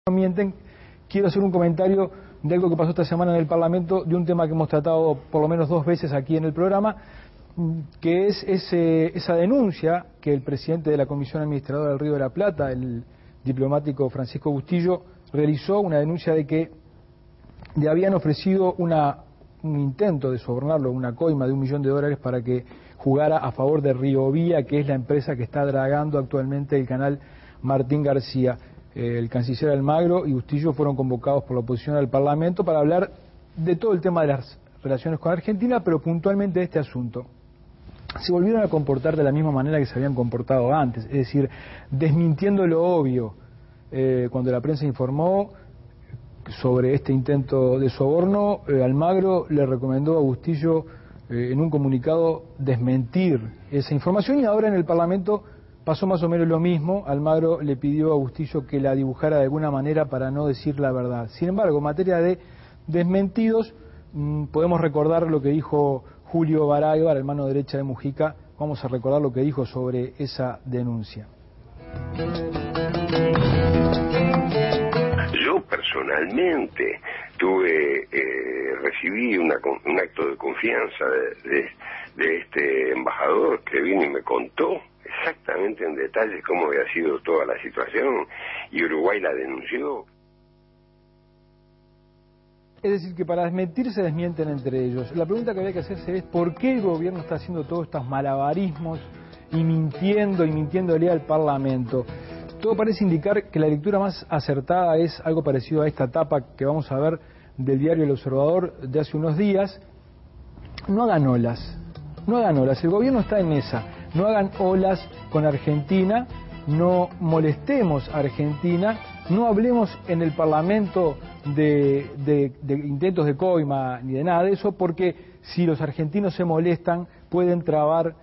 mienten, quiero hacer un comentario de algo que pasó esta semana en el Parlamento, de un tema que hemos tratado por lo menos 2 veces aquí en el programa, que es esa denuncia que el presidente de la Comisión Administradora del Río de la Plata, el diplomático Francisco Bustillo, realizó una denuncia de que le habían ofrecido un intento de sobornarlo, una coima de $1 millón para que jugara a favor de Riovía, que es la empresa que está dragando actualmente el canal Martín García. El canciller Almagro y Bustillo fueron convocados por la oposición al Parlamento para hablar de todo el tema de las relaciones con Argentina, pero puntualmente de este asunto. Se volvieron a comportar de la misma manera que se habían comportado antes, es decir, desmintiendo lo obvio. Cuando la prensa informó sobre este intento de soborno, Almagro le recomendó a Bustillo en un comunicado desmentir esa información, y ahora en el Parlamento pasó más o menos lo mismo. Almagro le pidió a Bustillo que la dibujara de alguna manera para no decir la verdad. Sin embargo, en materia de desmentidos, podemos recordar lo que dijo Julio Baragba, la mano derecha de Mujica. Vamos a recordar lo que dijo sobre esa denuncia. Yo personalmente recibí un acto de confianza de este embajador que vino y me contó exactamente en detalle cómo había sido toda la situación, y Uruguay la denunció. Es decir, que para desmentir se desmienten entre ellos. La pregunta que habría que hacerse es ¿por qué el gobierno está haciendo todos estos malabarismos y mintiéndole al Parlamento? Todo parece indicar que la lectura más acertada es algo parecido a esta tapa que vamos a ver del diario El Observador de hace unos días. No hagan olas, el gobierno está en esa. No hagan olas con Argentina, no molestemos a Argentina, no hablemos en el Parlamento de intentos de coima ni de nada de eso, porque si los argentinos se molestan pueden trabar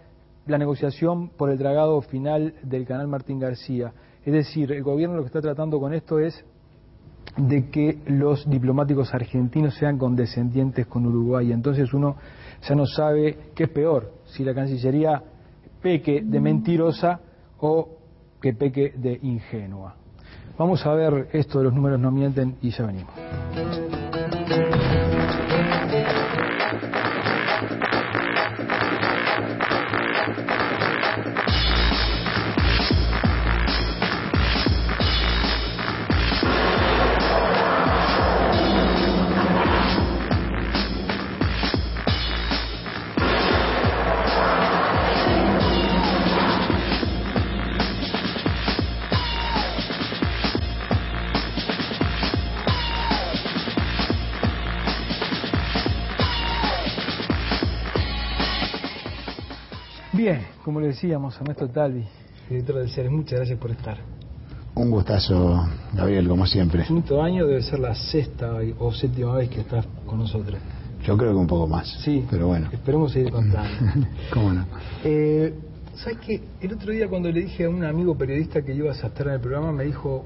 la negociación por el dragado final del canal Martín García. Es decir, el gobierno lo que está tratando con esto es de que los diplomáticos argentinos sean condescendientes con Uruguay. Entonces uno ya no sabe qué es peor, si la Cancillería peque de mentirosa o que peque de ingenua. Vamos a ver esto de los números no mienten y ya venimos. Bien, como le decíamos, Ernesto Talvi, director del CERES, muchas gracias por estar. Un gustazo, Gabriel, como siempre. Quinto año, debe ser la 6ª o 7ª vez que estás con nosotros. Yo creo que un poco más. Sí, pero bueno. Esperemos seguir contando. ¿Cómo no? ¿Sabes qué? El otro día cuando le dije a un amigo periodista que ibas a estar en el programa, me dijo,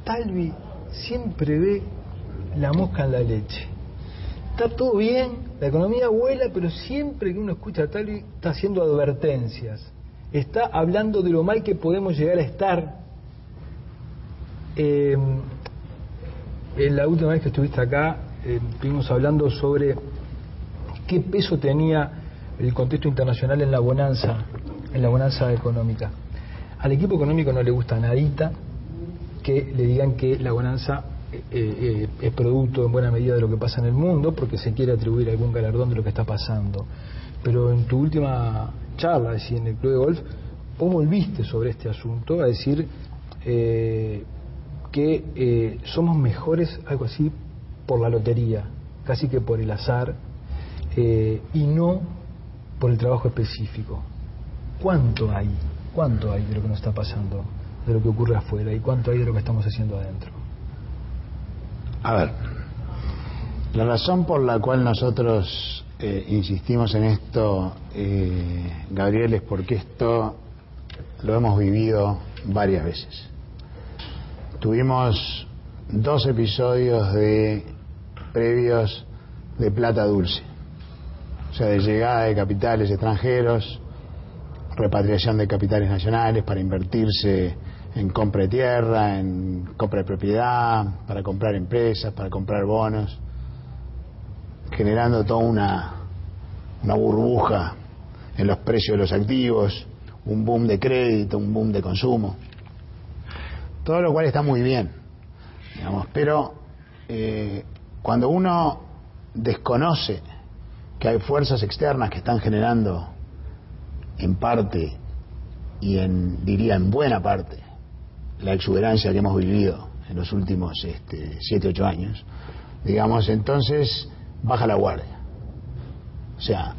Talvi siempre ve la mosca en la leche. Está todo bien, la economía vuela, pero siempre que uno escucha a Talvi está haciendo advertencias. Está hablando de lo mal que podemos llegar a estar. En la última vez que estuviste acá, estuvimos hablando sobre qué peso tenía el contexto internacional en la bonanza económica. Al equipo económico no le gusta nadita que le digan que la bonanza es producto en buena medida de lo que pasa en el mundo, porque se quiere atribuir algún galardón de lo que está pasando. Pero en tu última charla, es decir, en el Club de Golf, vos volviste sobre este asunto a decir que somos mejores, algo así, por la lotería, casi que por el azar, y no por el trabajo específico. ¿Cuánto hay de lo que nos está pasando, de lo que ocurre afuera, y cuánto hay de lo que estamos haciendo adentro? A ver, la razón por la cual nosotros insistimos en esto, Gabriel, es porque esto lo hemos vivido varias veces. Tuvimos 2 episodios previos de plata dulce, o sea, de llegada de capitales extranjeros, repatriación de capitales nacionales para invertirse en compra de tierra, en compra de propiedad, para comprar empresas, para comprar bonos, generando toda una burbuja en los precios de los activos, un boom de crédito, un boom de consumo, todo lo cual está muy bien, digamos, pero cuando uno desconoce que hay fuerzas externas que están generando en parte y diría en buena parte la exuberancia que hemos vivido en los últimos 7-8 años, digamos, entonces baja la guardia. O sea,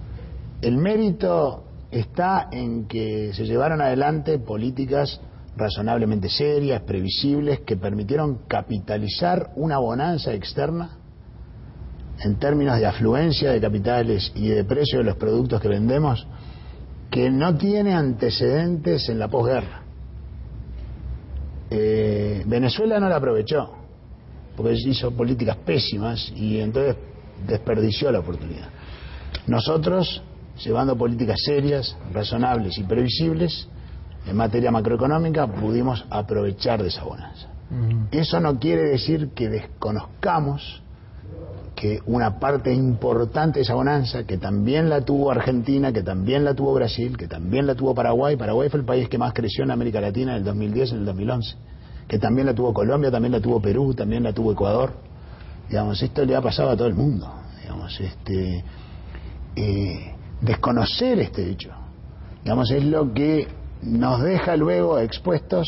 el mérito está en que se llevaron adelante políticas razonablemente serias, previsibles, que permitieron capitalizar una bonanza externa en términos de afluencia de capitales y de precio de los productos que vendemos, que no tiene antecedentes en la posguerra. Venezuela no la aprovechó, porque hizo políticas pésimas y entonces desperdició la oportunidad. Nosotros, llevando políticas serias, razonables y previsibles en materia macroeconómica, pudimos aprovechar de esa bonanza. Eso no quiere decir que desconozcamos que una parte importante de esa bonanza, que también la tuvo Argentina, que también la tuvo Brasil, que también la tuvo Paraguay fue el país que más creció en América Latina en el 2010, en el 2011, que también la tuvo Colombia, también la tuvo Perú, también la tuvo Ecuador, digamos, esto le ha pasado a todo el mundo, digamos, desconocer este hecho, digamos, es lo que nos deja luego expuestos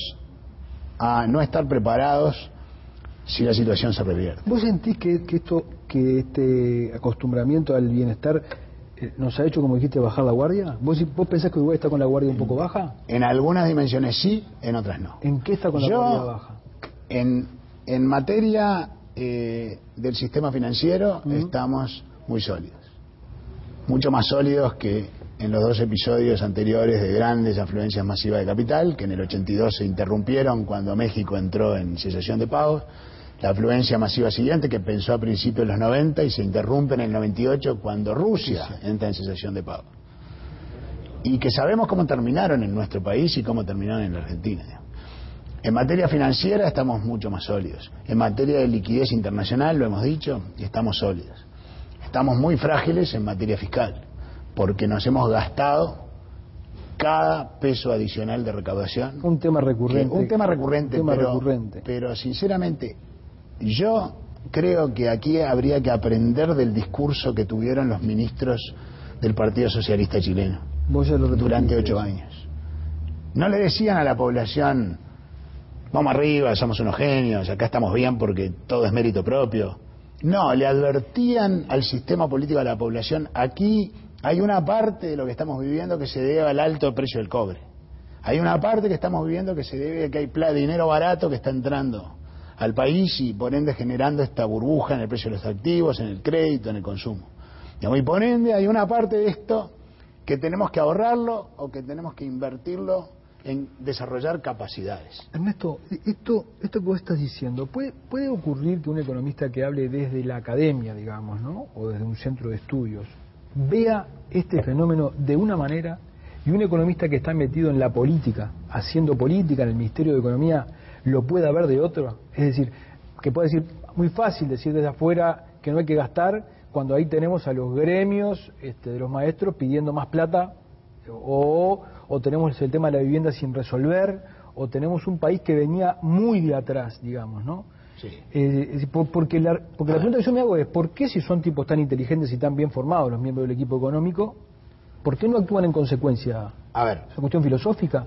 a no estar preparados si la situación se revierte. ¿Vos sentís que este acostumbramiento al bienestar nos ha hecho, como dijiste, bajar la guardia? ¿Vos pensás que Uruguay está con la guardia un poco baja? En algunas dimensiones sí, en otras no. ¿En qué está con la guardia baja? En materia del sistema financiero estamos muy sólidos. Mucho más sólidos que en los 2 episodios anteriores de grandes afluencias masivas de capital, que en el 82 se interrumpieron cuando México entró en cesación de pagos, la afluencia masiva siguiente que pensó a principios de los 90 y se interrumpe en el 98 cuando Rusia entra en cesación de pagos. Y que sabemos cómo terminaron en nuestro país y cómo terminaron en la Argentina. En materia financiera estamos mucho más sólidos. En materia de liquidez internacional, lo hemos dicho, estamos sólidos. Estamos muy frágiles en materia fiscal, porque nos hemos gastado cada peso adicional de recaudación. Un tema recurrente. Pero sinceramente, yo creo que aquí habría que aprender del discurso que tuvieron los ministros del Partido Socialista Chileno durante 8 años. No le decían a la población, vamos arriba, somos unos genios, acá estamos bien porque todo es mérito propio. No, le advertían al sistema político de la población, aquí hay una parte de lo que estamos viviendo que se debe al alto precio del cobre. Hay una parte que estamos viviendo que se debe a que hay dinero barato que está entrando al país y por ende generando esta burbuja en el precio de los activos, en el crédito, en el consumo. Y por ende hay una parte de esto que tenemos que ahorrarlo o que tenemos que invertirlo en desarrollar capacidades. Ernesto, esto que vos estás diciendo, ¿puede ocurrir que un economista que hable desde la academia, digamos, ¿no?, o desde un centro de estudios, vea este fenómeno de una manera y un economista que está metido en la política, haciendo política en el Ministerio de Economía, lo pueda ver de otro? Es decir, que puede decir, muy fácil decir desde afuera que no hay que gastar, cuando ahí tenemos a los gremios de los maestros pidiendo más plata, o tenemos el tema de la vivienda sin resolver, o tenemos un país que venía muy de atrás, digamos, ¿no? Sí. Porque la pregunta que yo me hago es, ¿por qué si son tipos tan inteligentes y tan bien formados los miembros del equipo económico, por qué no actúan en consecuencia? A ver, ¿es una cuestión filosófica?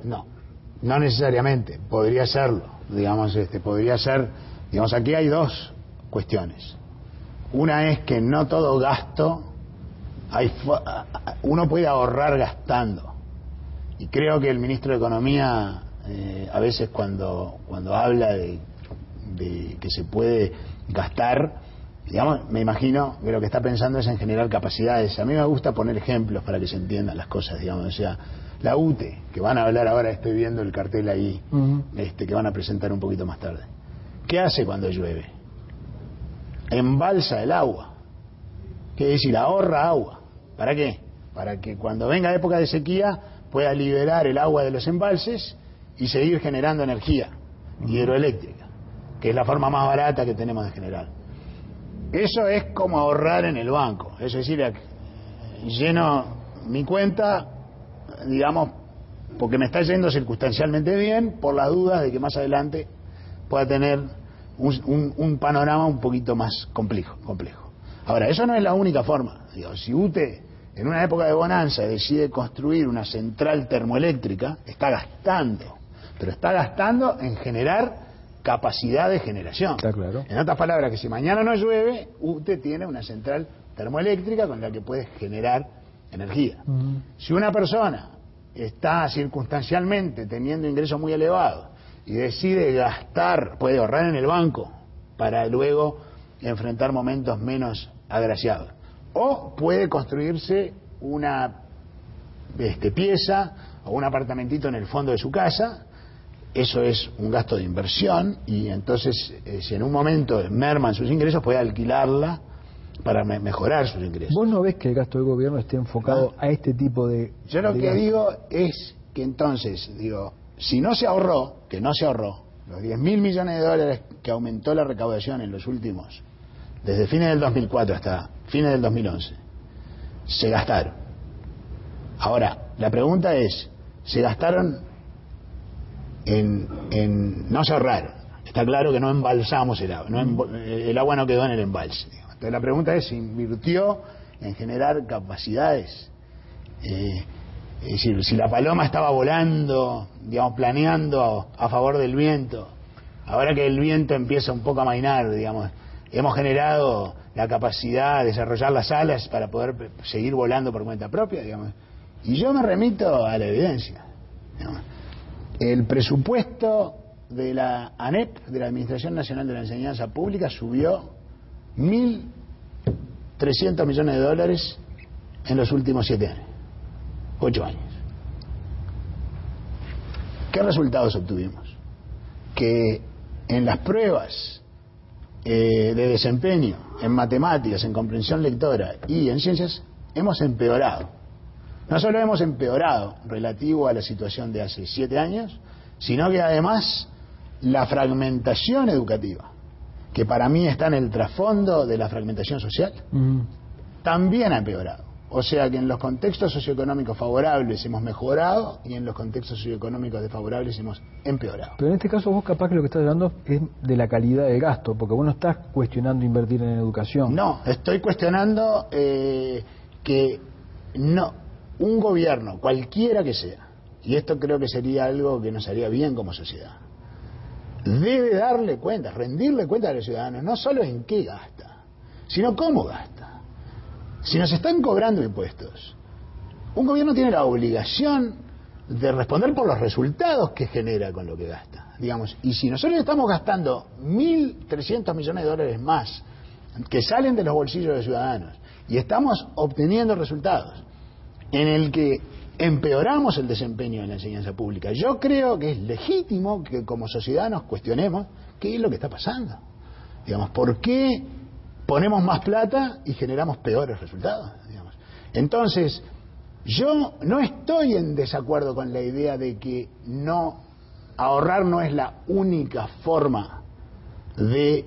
No necesariamente, podría serlo, digamos, podría ser, digamos, aquí hay 2 cuestiones. Una es que no todo gasto, uno puede ahorrar gastando, y creo que el ministro de Economía a veces cuando habla de que se puede gastar, digamos, me imagino que lo que está pensando es en generar capacidades. A mí me gusta poner ejemplos para que se entiendan las cosas, digamos, o sea, la UTE, que van a hablar ahora, estoy viendo el cartel ahí, que van a presentar un poquito más tarde. ¿Qué hace cuando llueve? Embalsa el agua, quiere decir, ahorra agua. ¿Para qué? Para que cuando venga época de sequía pueda liberar el agua de los embalses y seguir generando energía hidroeléctrica, que es la forma más barata que tenemos de generar. Eso es como ahorrar en el banco, es decir, lleno mi cuenta, digamos, porque me está yendo circunstancialmente bien, por las dudas de que más adelante pueda tener un panorama un poquito más complejo. Ahora, eso no es la única forma. Digo, si UTE en una época de bonanza decide construir una central termoeléctrica, está gastando, pero está gastando en generar capacidad de generación. Está claro. En otras palabras, que si mañana no llueve, UTE tiene una central termoeléctrica con la que puede generar energía. Si una persona está circunstancialmente teniendo ingresos muy elevados y decide gastar, puede ahorrar en el banco para luego enfrentar momentos menos agraciados, o puede construirse una pieza o un apartamentito en el fondo de su casa. Eso es un gasto de inversión, y entonces si en un momento merman sus ingresos, puede alquilarla para mejorar sus ingresos. ¿Vos no ves que el gasto del gobierno esté enfocado a este tipo de... Yo lo que digo es que entonces, si no se ahorró, que no se ahorró, los 10.000 millones de dólares que aumentó la recaudación en los últimos, desde fines del 2004 hasta fines del 2011, se gastaron. Ahora, la pregunta es, ¿se gastaron no se ahorraron? Está claro que no embalsamos el agua, el agua no quedó en el embalse. Entonces la pregunta es, ¿se invirtió en generar capacidades? Es decir, si la paloma estaba volando, digamos, planeando a favor del viento, ahora que el viento empieza un poco a amainar, digamos, hemos generado la capacidad de desarrollar las alas para poder seguir volando por cuenta propia, digamos. Y yo me remito a la evidencia, digamos. El presupuesto de la ANEP, de la Administración Nacional de la Enseñanza Pública, subió 1.300 millones de dólares en los últimos 7 años, 8 años. ¿Qué resultados obtuvimos? Que en las pruebas de desempeño, en matemáticas, en comprensión lectora y en ciencias, hemos empeorado. No solo hemos empeorado relativo a la situación de hace 7 años, sino que además la fragmentación educativa, que para mí está en el trasfondo de la fragmentación social, también ha empeorado. O sea que en los contextos socioeconómicos favorables hemos mejorado y en los contextos socioeconómicos desfavorables hemos empeorado. Pero en este caso vos capaz que lo que estás hablando es de la calidad del gasto, porque vos no estás cuestionando invertir en educación. No, estoy cuestionando que no, un gobierno, cualquiera que sea, y esto creo que sería algo que nos haría bien como sociedad, debe darle cuenta, rendirle cuenta a los ciudadanos, no solo en qué gasta, sino cómo gasta. Si nos están cobrando impuestos, un gobierno tiene la obligación de responder por los resultados que genera con lo que gasta, digamos. Y si nosotros estamos gastando 1.300 millones de dólares más que salen de los bolsillos de los ciudadanos y estamos obteniendo resultados en el que empeoramos el desempeño en la enseñanza pública, yo creo que es legítimo que como sociedad nos cuestionemos qué es lo que está pasando. Digamos, ¿por qué ponemos más plata y generamos peores resultados? Digamos. Entonces, yo no estoy en desacuerdo con la idea de que ahorrar no es la única forma de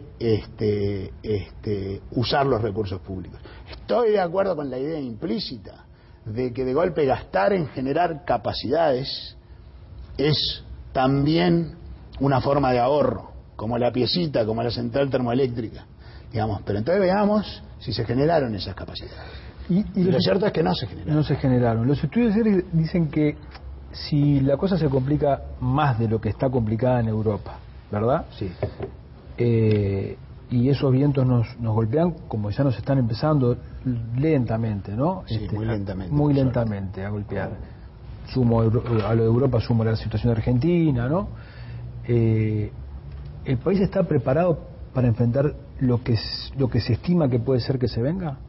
usar los recursos públicos. Estoy de acuerdo con la idea implícita de que de golpe gastar en generar capacidades es también una forma de ahorro, como la piecita, como la central termoeléctrica, digamos. Pero entonces veamos si se generaron esas capacidades. Y lo cierto es que no se generaron. No se generaron. Los estudios dicen que si la cosa se complica más de lo que está complicada en Europa, ¿verdad? Sí. Y esos vientos nos golpean, como ya nos están empezando lentamente, ¿no? Sí, muy lentamente. Muy lentamente a golpear. Sumo a lo de Europa, sumo a la situación de Argentina, ¿no? ¿El país está preparado para enfrentar lo que se estima que puede ser que se venga?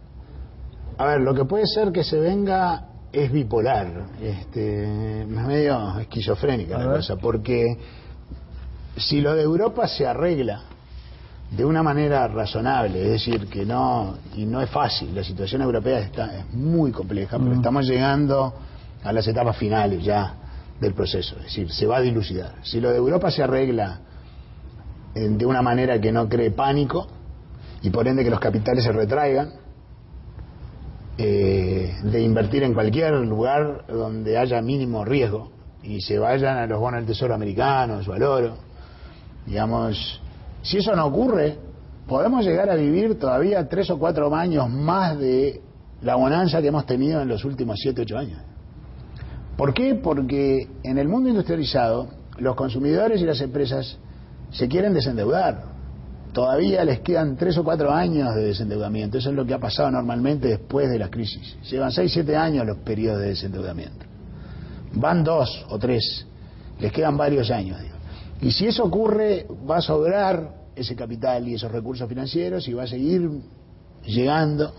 A ver, lo que puede ser que se venga es bipolar, es medio esquizofrénica la cosa, porque si lo de Europa se arregla de una manera razonable, es decir, que no es fácil, la situación europea es muy compleja, pero estamos llegando a las etapas finales ya del proceso, es decir, se va a dilucidar. Si lo de Europa se arregla de una manera que no cree pánico y por ende que los capitales se retraigan de invertir en cualquier lugar donde haya mínimo riesgo y se vayan a los bonos del Tesoro americanos o al oro, digamos, si eso no ocurre, podemos llegar a vivir todavía 3 o 4 años más de la bonanza que hemos tenido en los últimos 7 o 8 años. ¿Por qué? Porque en el mundo industrializado los consumidores y las empresas se quieren desendeudar. Todavía les quedan 3 o 4 años de desendeudamiento. Eso es lo que ha pasado normalmente después de la crisis. Llevan 6 o 7 años los periodos de desendeudamiento. Van 2 o 3. Les quedan varios años, digo. Y si eso ocurre, va a sobrar ese capital y esos recursos financieros y va a seguir llegando,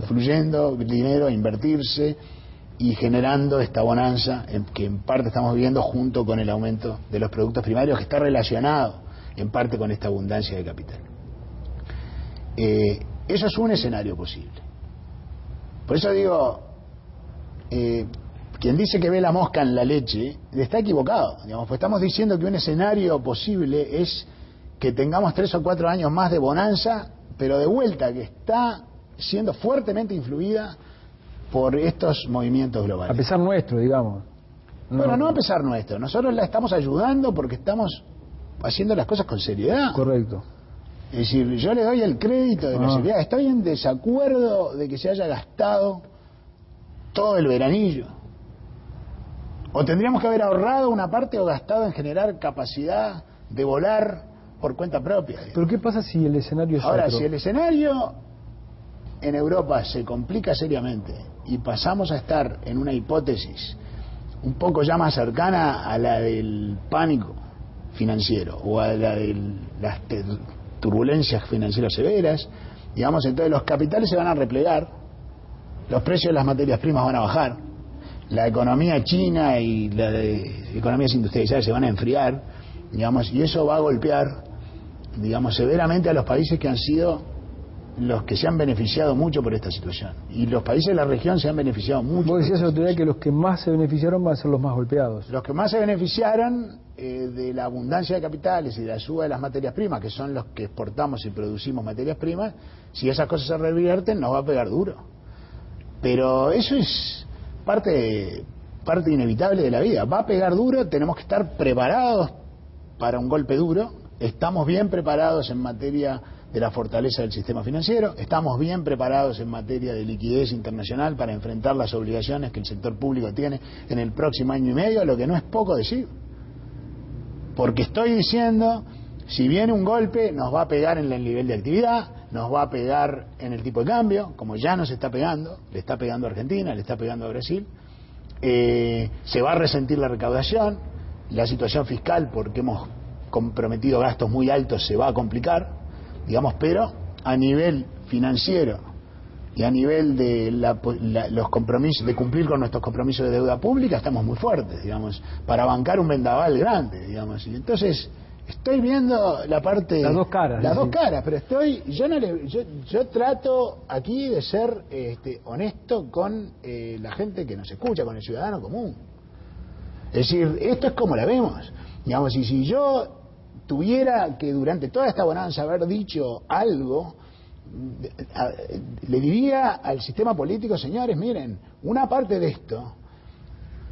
fluyendo dinero a invertirse y generando esta bonanza que en parte estamos viviendo junto con el aumento de los productos primarios, que está relacionado en parte con esta abundancia de capital. Eso es un escenario posible. Por eso digo, quien dice que ve la mosca en la leche está equivocado, digamos, pues estamos diciendo que un escenario posible es que tengamos 3 o 4 años más de bonanza, pero de vuelta que está siendo fuertemente influida por estos movimientos globales. A pesar nuestro, digamos. Bueno, no a pesar nuestro. Nosotros la estamos ayudando porque estamos haciendo las cosas con seriedad. Correcto. Es decir, yo le doy el crédito de la seriedad. Estoy en desacuerdo de que se haya gastado todo el veranillo. O tendríamos que haber ahorrado una parte o gastado en generar capacidad de volar por cuenta propia. ¿Pero qué pasa si el escenario es Ahora, otro? si el escenario en Europa se complica seriamente y pasamos a estar en una hipótesis un poco ya más cercana a la del pánico financiero o a la de las turbulencias financieras severas, digamos, entonces los capitales se van a replegar, los precios de las materias primas van a bajar, la economía china y las economías industrializadas se van a enfriar, digamos, y eso va a golpear, digamos, severamente a los países que han sido los que se han beneficiado mucho por esta situación. Y los países de la región se han beneficiado mucho. Vos decías el otro día que los que más se beneficiaron van a ser los más golpeados. Los que más se beneficiaron de la abundancia de capitales y de la suba de las materias primas, que son los que exportamos y producimos materias primas, si esas cosas se revierten nos va a pegar duro. Pero eso es parte inevitable de la vida. Va a pegar duro, tenemos que estar preparados para un golpe duro. Estamos bien preparados en materia de la fortaleza del sistema financiero, estamos bien preparados en materia de liquidez internacional para enfrentar las obligaciones que el sector público tiene en el próximo año y medio, lo que no es poco decir. Porque estoy diciendo, si viene un golpe, nos va a pegar en el nivel de actividad, nos va a pegar en el tipo de cambio, como ya nos está pegando, le está pegando a Argentina, le está pegando a Brasil, se va a resentir la recaudación, la situación fiscal, porque hemos comprometido gastos muy altos, se va a complicar, digamos, pero a nivel financiero y a nivel de los compromisos, de cumplir con nuestros compromisos de deuda pública, estamos muy fuertes, digamos, para bancar un vendaval grande, digamos. Y entonces estoy viendo la parte, las dos caras, las dos caras, pero yo trato aquí de ser honesto con la gente que nos escucha, con el ciudadano común. Es decir, esto es como la vemos, digamos, y si yo tuviera que durante toda esta bonanza haber dicho algo, le diría al sistema político, señores, miren, una parte de esto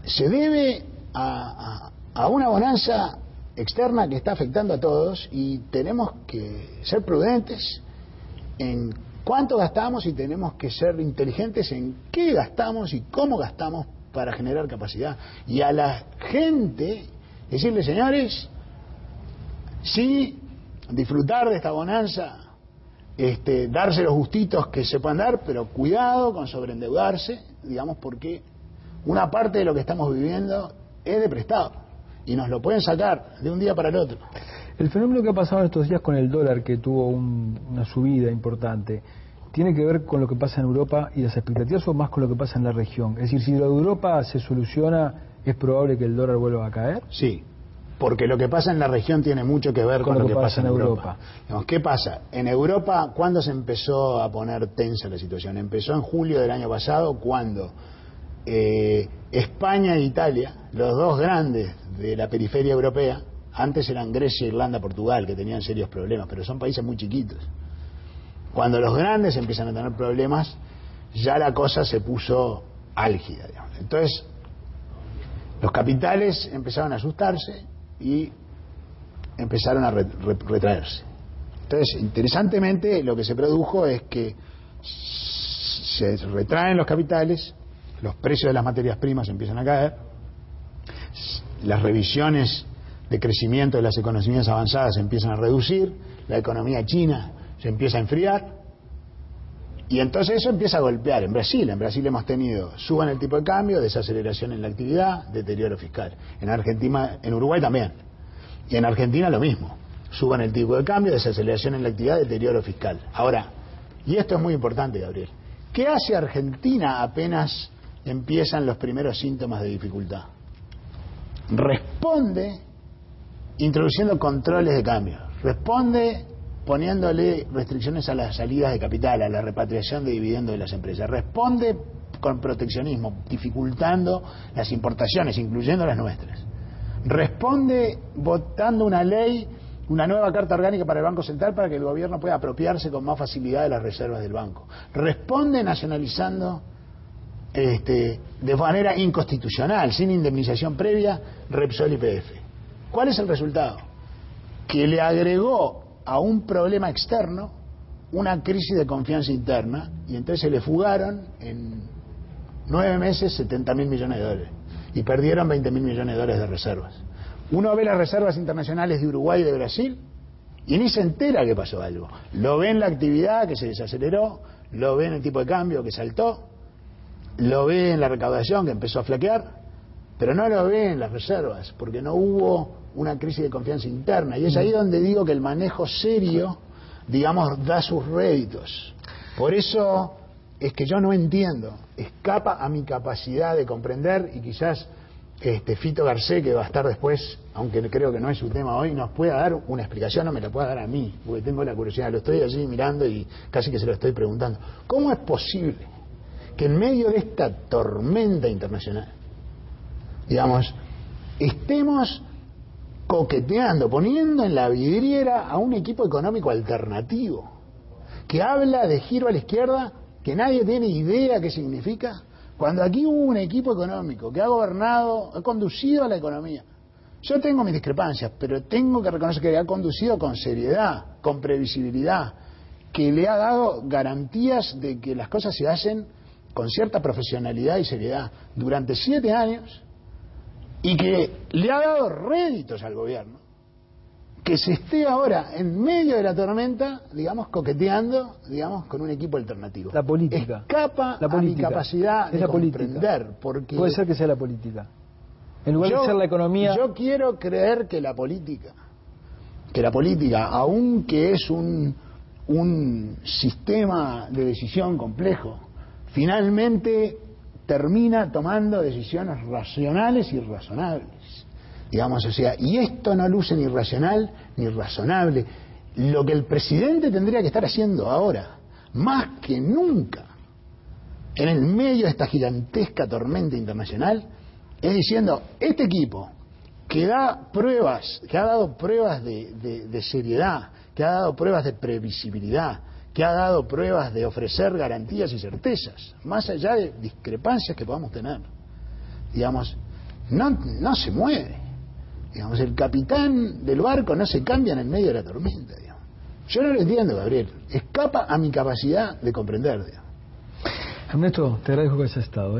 se debe a una bonanza externa que está afectando a todos y tenemos que ser prudentes en cuánto gastamos y tenemos que ser inteligentes en qué gastamos y cómo gastamos para generar capacidad. Y a la gente decirle, señores, sí, disfrutar de esta bonanza, darse los gustitos que se puedan dar, pero cuidado con sobreendeudarse, digamos, porque una parte de lo que estamos viviendo es de prestado y nos lo pueden sacar de un día para el otro. El fenómeno que ha pasado en estos días con el dólar, que tuvo una subida importante, ¿tiene que ver con lo que pasa en Europa y las expectativas o más con lo que pasa en la región? Es decir, si lo de Europa se soluciona, ¿es probable que el dólar vuelva a caer? Sí. Porque lo que pasa en la región tiene mucho que ver con lo que pasa en Europa. Digamos, ¿qué pasa? En Europa, ¿cuándo se empezó a poner tensa la situación? Empezó en julio del año pasado, cuando España e Italia, los dos grandes de la periferia europea, antes eran Grecia, Irlanda, Portugal, que tenían serios problemas, pero son países muy chiquitos. Cuando los grandes empiezan a tener problemas, ya la cosa se puso álgida, digamos. Entonces, los capitales empezaron a asustarse y empezaron a retraerse. Entonces, interesantemente, lo que se produjo es que se retraen los capitales, los precios de las materias primas empiezan a caer, las revisiones de crecimiento de las economías avanzadas se empiezan a reducir, la economía china se empieza a enfriar, y entonces eso empieza a golpear. En Brasil hemos tenido suba en el tipo de cambio, desaceleración en la actividad, deterioro fiscal. En Argentina, en Uruguay también, y en Argentina lo mismo, suba en el tipo de cambio, desaceleración en la actividad, deterioro fiscal. Ahora, y esto es muy importante, Gabriel, ¿qué hace Argentina apenas empiezan los primeros síntomas de dificultad? Responde introduciendo controles de cambio, responde poniéndole restricciones a las salidas de capital, a la repatriación de dividendos de las empresas, responde con proteccionismo, dificultando las importaciones, incluyendo las nuestras, responde votando una ley, una nueva carta orgánica para el Banco Central para que el gobierno pueda apropiarse con más facilidad de las reservas del banco, responde nacionalizando de manera inconstitucional, sin indemnización previa, Repsol y YPF. ¿Cuál es el resultado? Que le agregó a un problema externo una crisis de confianza interna, y entonces se le fugaron en 9 meses 70.000 millones de dólares y perdieron 20.000 millones de dólares de reservas. Uno ve las reservas internacionales de Uruguay y de Brasil y ni se entera que pasó algo. Lo ve en la actividad que se desaceleró, lo ve en el tipo de cambio que saltó, lo ve en la recaudación que empezó a flaquear, pero no lo ve en las reservas, porque no hubo una crisis de confianza interna. Y es ahí donde digo que el manejo serio, digamos, da sus réditos. Por eso es que yo no entiendo, escapa a mi capacidad de comprender, y quizás Fito Garcés, que va a estar después, aunque creo que no es su tema hoy, nos pueda dar una explicación, no me la pueda dar a mí, porque tengo la curiosidad, lo estoy allí mirando y casi que se lo estoy preguntando. ¿Cómo es posible que en medio de esta tormenta internacional, digamos, estemos coqueteando, poniendo en la vidriera a un equipo económico alternativo que habla de giro a la izquierda, que nadie tiene idea qué significa, cuando aquí hubo un equipo económico que ha gobernado, ha conducido a la economía? Yo tengo mis discrepancias, pero tengo que reconocer que ha conducido con seriedad, con previsibilidad, que le ha dado garantías de que las cosas se hacen con cierta profesionalidad y seriedad durante 7 años, y que le ha dado réditos al gobierno, que se esté ahora en medio de la tormenta, digamos, coqueteando, digamos, con un equipo alternativo. La política. Escapa la política. a mi capacidad de comprender, porque puede ser que sea la política. En lugar de ser la economía. Yo quiero creer que la política, aunque es un sistema de decisión complejo, finalmente termina tomando decisiones racionales y razonables, digamos, o sea, y esto no luce ni racional ni razonable. Lo que el presidente tendría que estar haciendo ahora, más que nunca, en el medio de esta gigantesca tormenta internacional, es diciendo, este equipo que da pruebas, que ha dado pruebas de seriedad, que ha dado pruebas de previsibilidad, que ha dado pruebas de ofrecer garantías y certezas, más allá de discrepancias que podamos tener, digamos, no se mueve, digamos, el capitán del barco no se cambia en el medio de la tormenta, digamos. Yo no lo entiendo, Gabriel, escapa a mi capacidad de comprender, digamos. Ernesto, te agradezco que hayas estado,